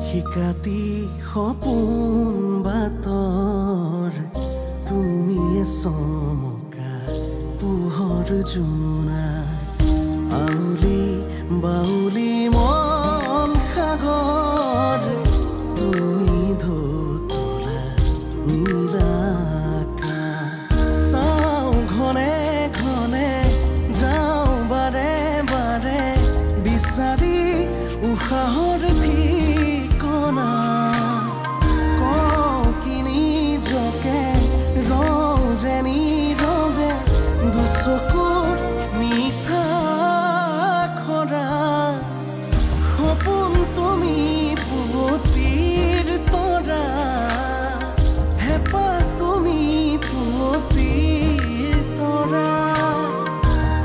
শিকাতি সপোন বাতৰ তুমিয়ে চমকা পোহৰ জোনা আউলি বাউলি মন সাগৰ তুমি ধুতলা নীলা আকাশ চাওঁ ঘনে ঘনে যাওঁ বাৰে বাৰে বিচাৰি উশাহৰ ঠিকনা কওঁ কিনি জকে ৰজেনি ৰবে দুচকুৰ মিঠা খৰা সপোন তুমি পুৱতিৰ তৰা হেঁপাহ তুমি পুৱতিৰ তৰা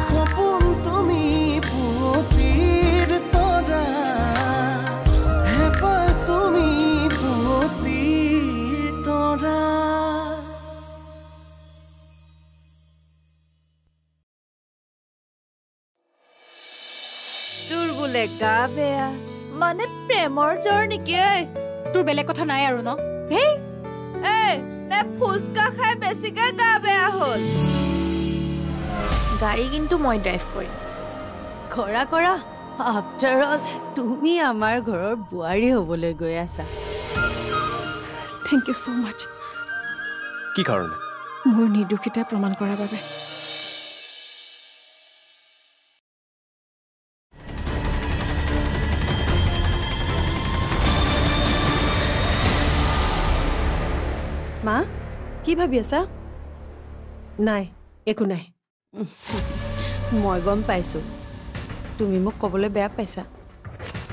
সপোন তুমি পুৱতিৰ তৰা হেঁপাহ তুমি পুৱতিৰ তৰা তোৰ বোলে গা বেয়া মানে প্ৰেমৰ জ্বৰ নেকি তোৰ বেলেগ কথা নাই আৰু ন হেই নে ফুচকা খাই বেছিকে গা বেয়া হ'ল গাড়ী কিন্তু মই ড্ৰাইভ কৰিম কৰা কৰা আফটাৰ অল তুমি আমাৰ ঘৰৰ বোৱাৰী হ'বলৈ গৈ আছা থেংক ইউ ছ' মাছ কি কাৰণে মোৰ নিৰ্দোষিতা প্ৰমাণ কৰাৰ বাবে মা কি ভাবি আছা নাই একো নাই মই গম পাইছোঁ তুমি মোক ক'বলৈ বেয়া পাইছা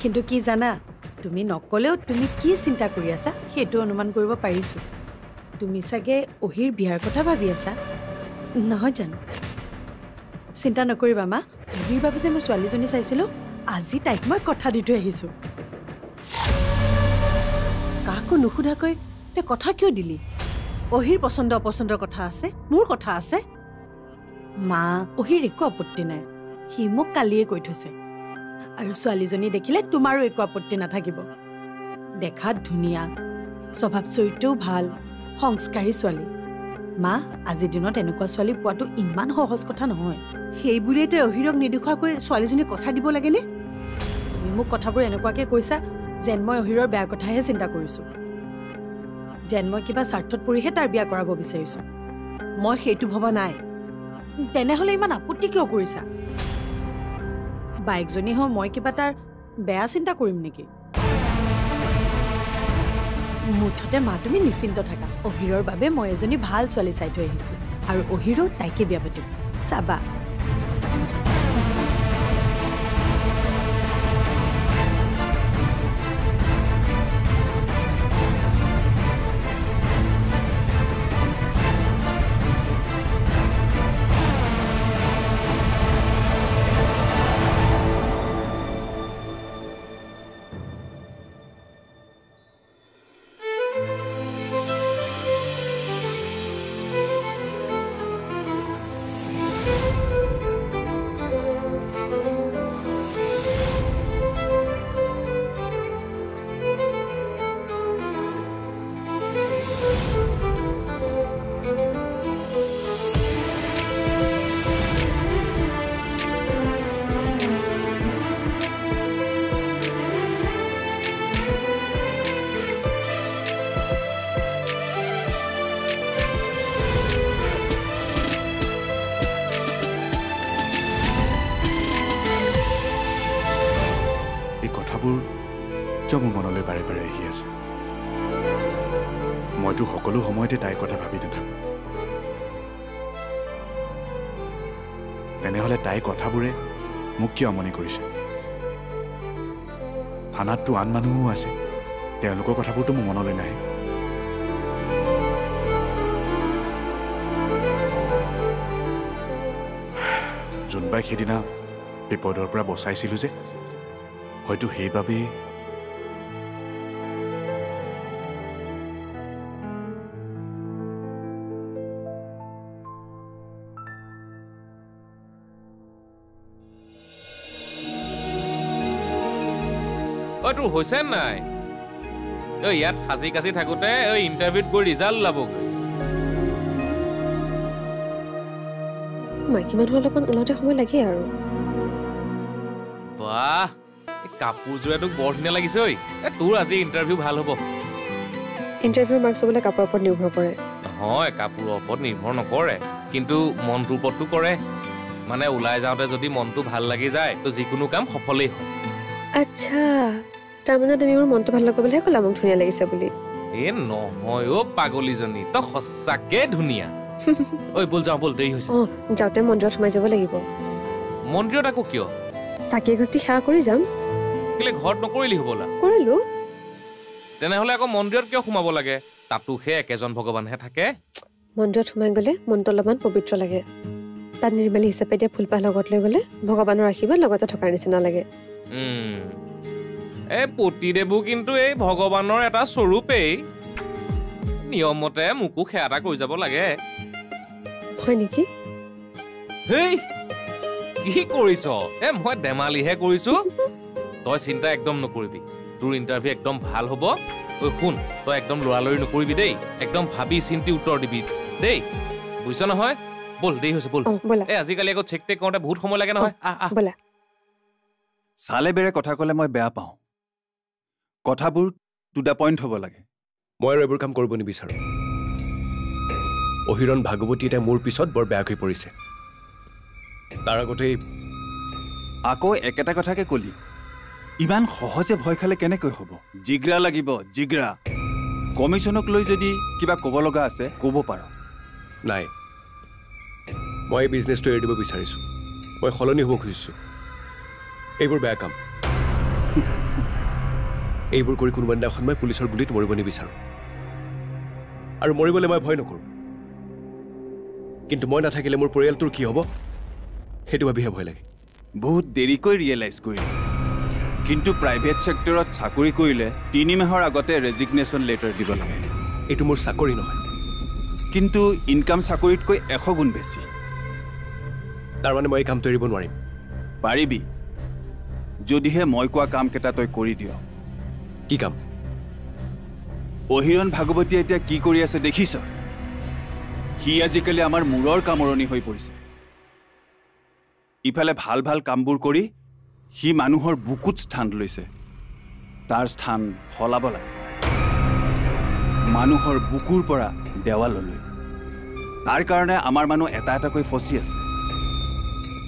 কিন্তু কি জানা তুমি নক'লেও তুমি কি চিন্তা কৰি আছা সেইটো অনুমান কৰিব পাৰিছোঁ তুমি চাগে অহিৰ বিয়াৰ কথা ভাবি আছা নহয় জানো চিন্তা নকৰিবা মা অহিৰ বাবে যে মই ছোৱালীজনী চাইছিলোঁ আজি তাইক মই কথা দি থৈ আহিছোঁ কাকো নুসুধাকৈ তই কথা কিয় দিলি অহিৰ পচন্দ অপচন্দৰ কথা আছে মোৰ কথা আছে মা অহিৰ একো আপত্তি নাই সি মোক কালিয়ে কৈ থৈছে আৰু ছোৱালীজনী দেখিলে তোমাৰো একো আপত্তি নাথাকিব দেখাত ধুনীয়া স্বভাৱ চৰিত্ৰও ভাল সংস্কাৰী ছোৱালী মা আজিৰ দিনত এনেকুৱা ছোৱালী পোৱাটো ইমান সহজ কথা নহয় সেই বুলিয়ে তই অহিৰক নেদেখুৱাকৈ ছোৱালীজনীক কথা দিব লাগেনে তুমি মোক কথাবোৰ এনেকুৱাকৈ কৈছা যেন মই অহিৰৰ বেয়া কথাহে চিন্তা কৰিছোঁ যেন মই কিবা স্বাৰ্থত পৰিহে তাৰ বিয়া কৰাব বিচাৰিছোঁ মই সেইটো ভবা নাই তেনেহ'লে ইমান আপত্তি কিয় কৰিছা বাইকজনী হওঁ মই কিবা তাৰ বেয়া চিন্তা কৰিম নেকি মুঠতে মা তুমি নিশ্চিন্ত থাকা অহিৰৰ বাবে মই এজনী ভাল ছোৱালী চাই থৈ আহিছোঁ আৰু অহিৰো তাইকে বিয়া পাতিম চাবা কিয় মোৰ মনলৈ বাৰে বাৰে আহি আছে মইতো সকলো সময়তে তাইৰ কথা ভাবি নাথাকোঁ তেনেহ'লে তাইৰ কথাবোৰে মোক কিয় আমনি কৰিছে থানাততো আন মানুহো আছে তেওঁলোকৰ কথাবোৰতো মোৰ মনলৈ নাহে জোনবাইক সেইদিনা বিপদৰ পৰা বচাইছিলোঁ যে হয়তো সেইবাবেই তোৰ হৈছে নাই ইয়াত সাজি কাচি থাকোঁতে ইণ্টাৰভিউত গৈ ৰিজাল্ট ওলাবগৈ। মাইকী মানুহ অলপমান ওলাওঁতে সময় লাগে আৰু। বাহ, এই কাপোৰযোৰে তোক বৰ ধুনীয়া লাগিছে ঐ। তোৰ আজি ইণ্টাৰভিউ ভাল হ'ব। ইণ্টাৰভিউৰ মাৰ্কছ হ'বলৈ কাপোৰৰ ওপৰত নিৰ্ভৰ কৰে। নহয়, কাপোৰৰ ওপৰত নিৰ্ভৰ নকৰে, কিন্তু মনটোৰ ওপৰতো কৰে। মানে ওলাই যাওঁতে যদি মনটো ভাল লাগি যায় তো যিকোনো কাম সফলেই হয়। আচ্ছা, তাৰমানে তুমি মোৰ মনটো ভাল লগাবলৈহে ক'লা মোক ধুনীয়া লাগিছে বুলি। নহয় পাগলীজনী, তই সঁচাকে ধুনীয়া। ঐ বল যাওঁ, বল, দেৰি হৈছে। যাওঁতে মন্দিৰত সোমাই যাব লাগিব। মন্দিৰত আকৌ কিয়? চাকি এগছি সেৱা কৰি যাম। কেলে ঘৰত নকৰিলি হ'বলা? কৰিলো। তেনেহ'লে আকৌ মন্দিৰত কিয় সোমাব লাগে? তাতো সেই একেজন ভগৱানহে থাকে। মন্দিৰত সোমাই গ'লে মনটো অলপমান পবিত্ৰ লাগে। তাত নিৰ্মালী হিচাপে দিয়া ফুলপাহ লগত লৈ গ'লে ভগৱানৰ আশীৰ্বাদ লগতে থকাৰ নিচিনা লাগে। এই পতিদেৱো কিন্তু এই ভগৱানৰ এটা স্বৰূপেই। নিয়মমতে মোকো সেৱা এটা কৰি যাব লাগে। হয় নেকি? হেই, কি কৰিছ? মই ধেমালিহে কৰিছো। তই চিন্তা একদম নকৰিবি, তোৰ ইণ্টাৰভিউ একদম ভাল হ'ব। ঐ শুন, তই একদম লৰালৰি নকৰিবি দেই। একদম ভাবি চিন্তি উত্তৰ দিবি দেই, বুজিছ নহয়? বল, দেৰি হৈছে, বল। আজিকালি আকৌ চেক টেক কৰোঁতে বহুত সময় লাগে নহয়। বলা। চালে বেৰে কথা ক'লে মই বেয়া পাওঁ। কথাবোৰ টু দ্য পইণ্ট হ'ব লাগে। মই আৰু এইবোৰ কাম কৰিব নিবিচাৰোঁ। অহিৰণ ভাগৱতী এতিয়া মোৰ পিছত বৰ বেয়াকৈ পৰিছে। তাৰ আগতেই আকৌ একেটা কথাকে কলি। ইমান সহজে ভয় খালে কেনেকৈ হ'ব? জিগ্ৰা লাগিব, জিগ্ৰা। কমিশ্যনক লৈ যদি কিবা ক'ব লগা আছে ক'ব পাৰ। নাই, মই এই বিজনেছটো এৰি দিব বিচাৰিছোঁ। মই সলনি হ'ব খুজিছোঁ। এইবোৰ বেয়া কাম। এইবোৰ কৰি কোনোবা দিনাখন মই পুলিচৰ গুলিত মৰিব নিবিচাৰোঁ। আৰু মৰিবলৈ মই ভয় নকৰোঁ। কিন্তু মই নাথাকিলে মোৰ পৰিয়ালটোৰ কি হ'ব সেইটো ভাবিহে ভয় লাগে। বহুত দেৰিকৈ ৰিয়েলাইজ কৰিলে। কিন্তু প্ৰাইভেট ছেক্টৰত চাকৰি কৰিলে 3 মাহৰ আগতে ৰেজিগনেশ্যন লেটাৰ দিব লাগে। এইটো মোৰ চাকৰি নহয়। কিন্তু ইনকাম চাকৰিতকৈ 100 গুণ বেছি। তাৰমানে মই এই কামটো এৰিব নোৱাৰিম। পাৰিবি, যদিহে মই কোৱা কামকেইটা তই কৰি দিয়। কি কাম? অহিৰণ ভাগৱতীয়ে এতিয়া কি কৰি আছে দেখিছ? সি আজিকালি আমাৰ মূৰৰ কামৰণি হৈ পৰিছে। ইফালে ভাল ভাল কামবোৰ কৰি সি মানুহৰ বুকুত স্থান লৈছে। তাৰ স্থান সলাব লাগে, মানুহৰ বুকুৰ পৰা দেৱাললৈ। তাৰ কাৰণে আমাৰ মানুহ এটা এটাকৈ ফচি আছে।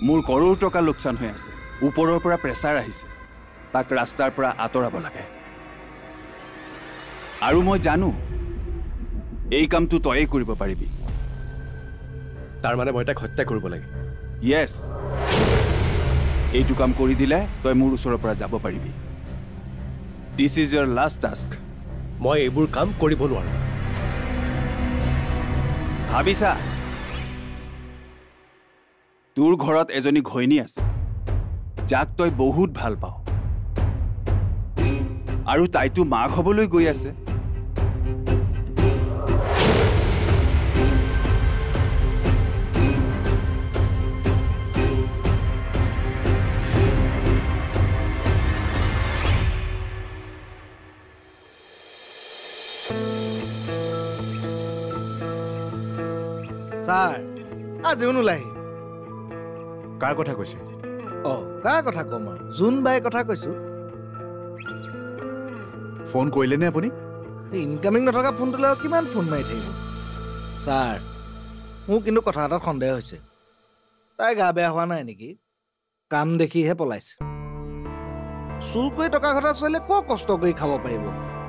মোৰ কৰোৰ টকা লোকচান হৈ আছে। ওপৰৰ পৰা প্ৰেছাৰ আহিছে, তাক ৰাস্তাৰ পৰা আঁতৰাব লাগে। আৰু মই জানো এই কামটো তয়েই কৰিব পাৰিবি। তাৰমানে মই তাক হত্যা কৰিব লাগে? য়েছ, এইটো কাম কৰি দিলে তই মোৰ ওচৰৰ পৰা যাব পাৰিবি। This is your last task. মই এইবোৰ কাম কৰিব নোৱাৰোঁ। ভাবিছা তোৰ ঘৰত এজনী ঘৈণী আছে যাক তই বহুত ভাল পাওঁ, আৰু তাইতো মাক হ'বলৈ গৈ আছে। ছাৰ, আজিও নোলাহি। কাৰ কথা কৈছে? কাৰ কথা ক'ম আৰু? জোন বাই কথা কৈছো। ফোন কৰিলেনে আপুনি? ইনকামিং নথকা ফোনটোলৈ আৰু কিমান ফোন মাৰি থাকিব? ছাৰ, মোৰ কিন্তু কথা এটাত সন্দেহ হৈছে। তাই গা বেয়া হোৱা নাই নেকি? কাম দেখিহে পলাইছে। চুৰ কৰি টকা ঘটা ছোৱালীয়ে ক'ৰ কষ্ট কৰি খাব পাৰিব?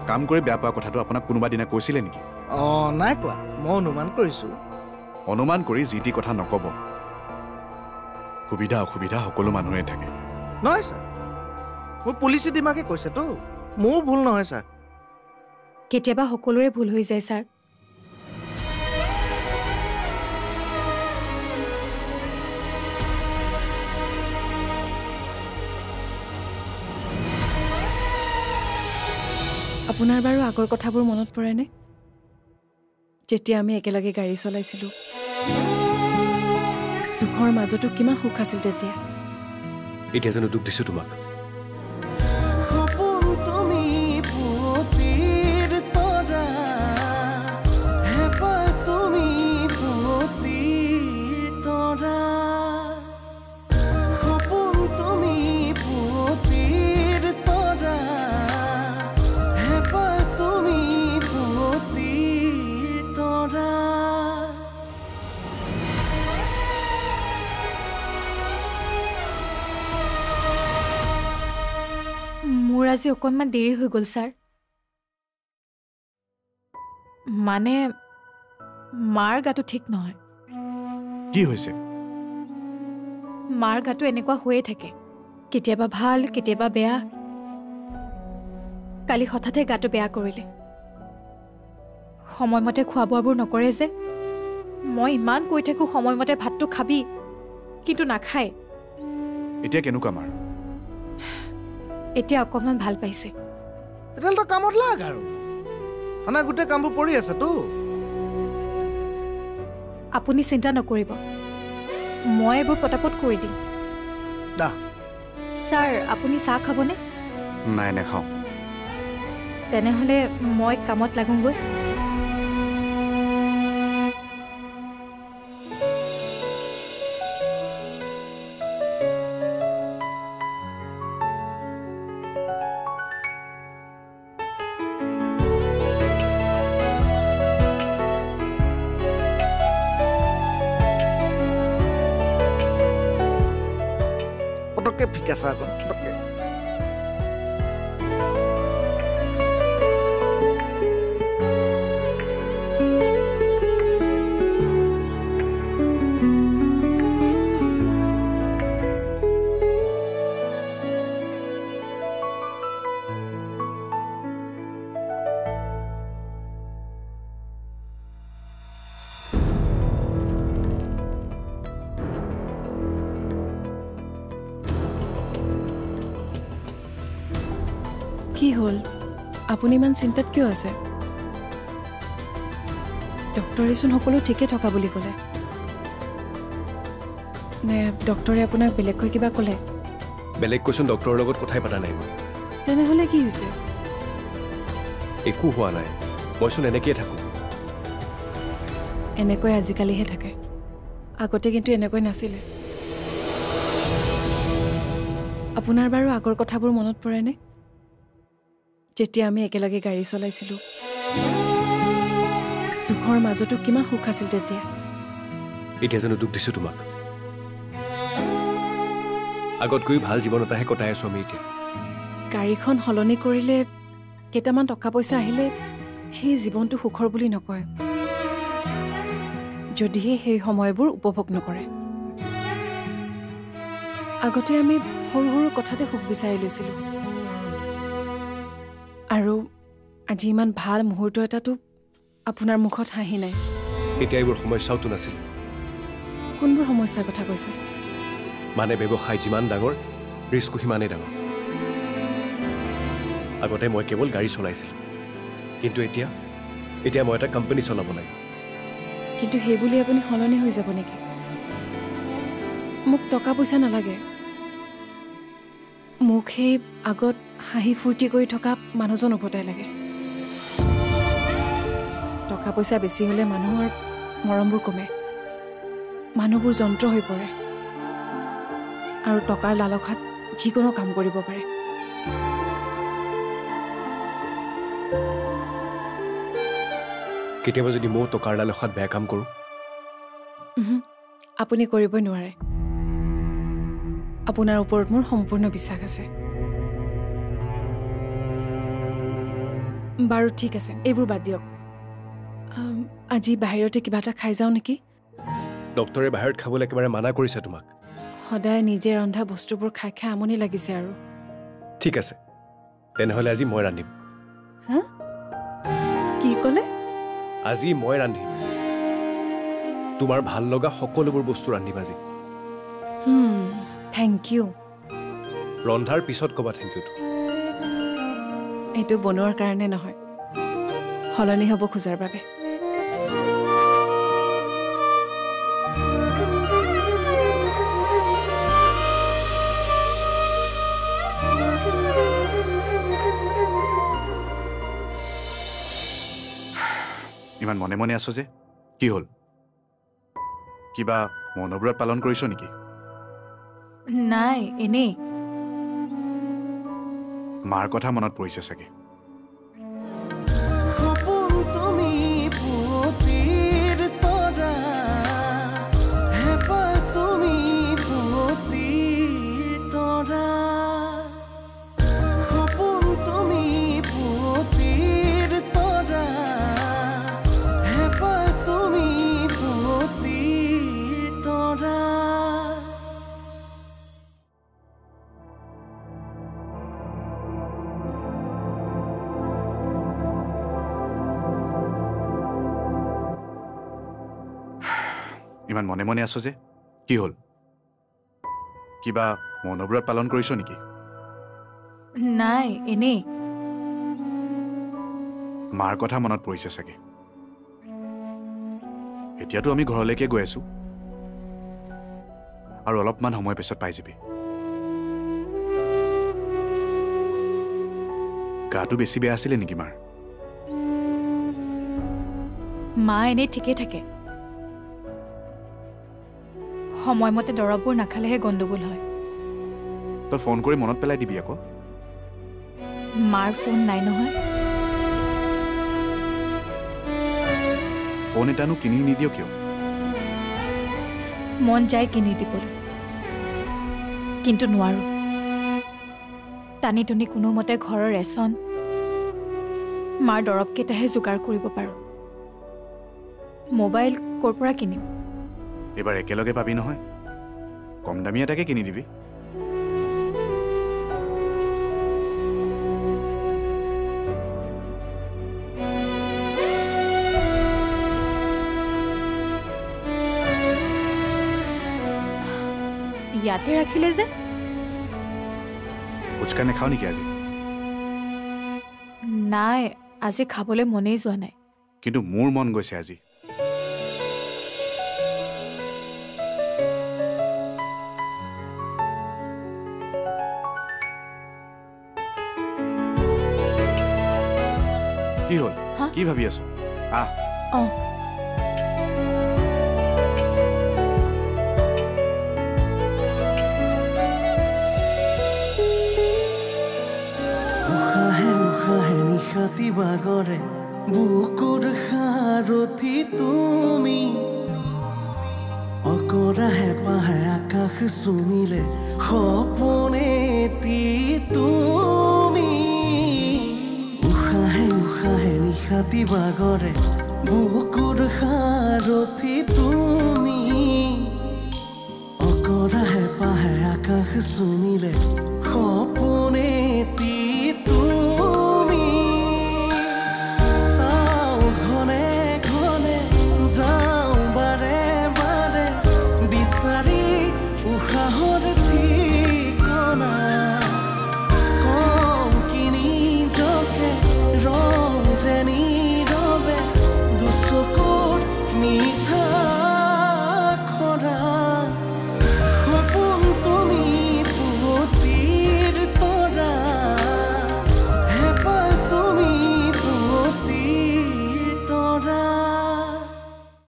কাম কৰি বেয়া পোৱা কথাটো আপোনাক কোনোবা দিনা কৈছিলে নেকি? নাই কোৱা, মই অনুমান কৰিছো। অনুমান কৰি যি টি কথা নক'ব। সুবিধা অসুবিধা সকলো মানুহে থাকে। নহয় ছাৰ, মোৰ পুলিচে দিমাকে কৈছেতো, মোৰ ভুল নহয় ছাৰ। কেতিয়াবা সকলোৰে ভুল হৈ যায় ছাৰ। আপোনাৰ বাৰু আগৰ কথাবোৰ মনত পৰেনে? যেতিয়া আমি একেলগে গাড়ী চলাইছিলোঁ, দুখৰ মাজতো কিমান সুখ আছিল তেতিয়া। এতিয়া জানো দুখ দিছোঁ তোমাক? সপোন তুমি পুৱতিৰ আজি অকণমান দেৰি হৈ গ'ল ছাৰ মানে মাৰ গাটো ঠিক নহয় কি হৈছে মাৰ গাটো এনেকুৱা হৈয়ে থাকে কেতিয়াবা ভাল কেতিয়াবা বেয়া কালি হঠাতে গাটো বেয়া কৰিলে সময়মতে খোৱা বোৱাবোৰ নকৰে যে মই ইমান কৈ থাকোঁ সময়মতে ভাতটো খাবি কিন্তু নাখায় এতিয়া কেনেকুৱা মাৰ এতিয়া অকণমান ভাল পাইছে তেতিয়াহ'লে তই কামত লাগ আৰু মানে গোটেই কামবোৰ পৰি আছেতো আপুনি চিন্তা নকৰিব মই এইবোৰ পটাপট কৰি দিম ছাৰ আপুনি চাহ খাবনে নাই নাখাওঁ তেনেহ'লে মই কামত লাগোগৈ পটককৈ ফিকা চাহ অকণ পটককৈ কি হ'ল আপুনি ইমান চিন্তাত কিয় আছে ডক্টৰেচোন সকলো ঠিকে থকা বুলি ক'লে নে ডক্টৰে আপোনাক বেলেগকৈ কিবা ক'লে বেলেগ কৈছোন ডক্টৰৰ লগত কথাই পতা নাই তেনেহ'লে কি হৈছে একো হোৱা নাই মইচোন এনেকৈয়ে থাকোঁ এনেকৈ আজিকালিহে থাকে আগতে কিন্তু এনেকৈ নাছিলে আপোনাৰ বাৰু আগৰ কথাবোৰ মনত পৰেনে যেতিয়া আমি একেলগে গাড়ী চলাইছিলোঁ দুখৰ মাজতো কিমান সুখ আছিল তেতিয়া এতিয়া জানো দুখ দিছোঁ তোমাক আগতকৈ ভাল জীৱন এটাহে কটাই আছোঁ আমি এতিয়া গাড়ীখন সলনি কৰিলে কেইটামান টকা পইচা আহিলে সেই জীৱনটো সুখৰ বুলি নকয় যদিহে সেই সময়বোৰ উপভোগ নকৰে আগতে আমি সৰু সৰু কথাতে সুখ বিচাৰি লৈছিলোঁ আৰু আজি ইমান ভাল মুহূৰ্ত এটাতো আপোনাৰ মুখত হাঁহি নাই তেতিয়া এইবোৰ সমস্যাওতো নাছিল কোনবোৰ সমস্যাৰ কথা কৈছে মানে ব্যৱসায় যিমান ডাঙৰ ৰিস্কো সিমানেই ডাঙৰ আগতে মই কেৱল গাড়ী চলাইছিলোঁ কিন্তু এতিয়া মই এটা কোম্পানী চলাব লাগে কিন্তু সেই বুলি আপুনি সলনি হৈ যাব নেকি মোক টকা পইচা নালাগে মোক সেই আগত হাঁহি ফূৰ্তি কৰি থকা মানুহজন উভতাই লাগে টকা পইচা বেছি হ'লে মানুহৰ মৰমবোৰ কমে মানুহবোৰ যন্ত্ৰ হৈ পৰে আৰু টকাৰ লালসাত যিকোনো কাম কৰিব পাৰে কেতিয়াবা যদি মই টকাৰ লালসাত বেয়া কাম কৰোঁ আপুনি কৰিবই নোৱাৰে আপোনাৰ ওপৰত মোৰ সম্পূৰ্ণ বিশ্বাস আছে বাৰু ঠিক আছে এইবোৰ বাদ দিয়ক আজি বাহিৰতে কিবা এটা খাই যাওঁ নেকি ডক্টৰে বাহিৰত খাবলৈ একেবাৰে মানা কৰিছে তোমাক সদায় নিজে ৰন্ধা বস্তুবোৰ খাই খাই আমনি লাগিছে আৰু ঠিক আছে তেনেহ'লে আজি মই ৰান্ধিম হা কি ক'লে আজি মই ৰান্ধিম তোমাৰ ভাল লগা সকলোবোৰ বস্তু ৰান্ধিম আজি থেংক ইউ ৰন্ধাৰ পিছত ক'বা থেংক ইউটো এইটো বনোৱাৰ কাৰণে নহয় সলনি হ'ব খোজাৰ বাবে ইমান মনে মনে আছো যে কি হ'ল কিবা মনোব্ৰত পালন কৰিছ নেকি নাই এনেই মাৰ কথা মনত পৰিছে চাগে ইমান মনে মনে আছ যে কি হ'ল কিবা মনোব্ৰত পালন কৰিছ নেকি নাই এনেই মাৰ কথা মনত পৰিছে চাগে এতিয়াতো আমি ঘৰলৈকে গৈ আছো আৰু অলপমান সময় পিছত পাই যাবি গাটো বেছি বেয়া আছিলে নেকি মাৰ মা এনেই ঠিকেই থাকে সময়মতে দৰৱবোৰ নাখালেহে গণ্ডগোল হয় তই ফোন কৰি মনত পেলাই দিবি আকৌ মাৰ ফোন নাই নহয় ফোন এটানো কিনি নিদিয় কিয় মন যায় কিনি দিবলৈ কিন্তু নোৱাৰো টানি টুনি কোনোমতে ঘৰৰ ৰেচন মাৰ দৰৱকেইটাহে যোগাৰ কৰিব পাৰোঁ মোবাইল ক'ৰ পৰা কিনিম এবাৰ একেলগে পাবি নহয় কম দামী এটাকে কিনি দিবি ইয়াতে ৰাখিলে যে ফুচকা নেখাও নেকি আজি নাই আজি খাবলৈ মনেই যোৱা নাই কিন্তু মোৰ মন গৈছে আজি কি হ'ল কি ভাবি আছ আহ বাগৰে বুকুৰ সাৰথি তুমি অকৰা হেঁপাহে আকাশ চুমিলে সপোনেতি তুমি উশাহে উশাহে নিশাতি বাগৰে বুকুৰ সাৰথি তুমি অকৰা হেঁপাহে আকাশ চুমিলে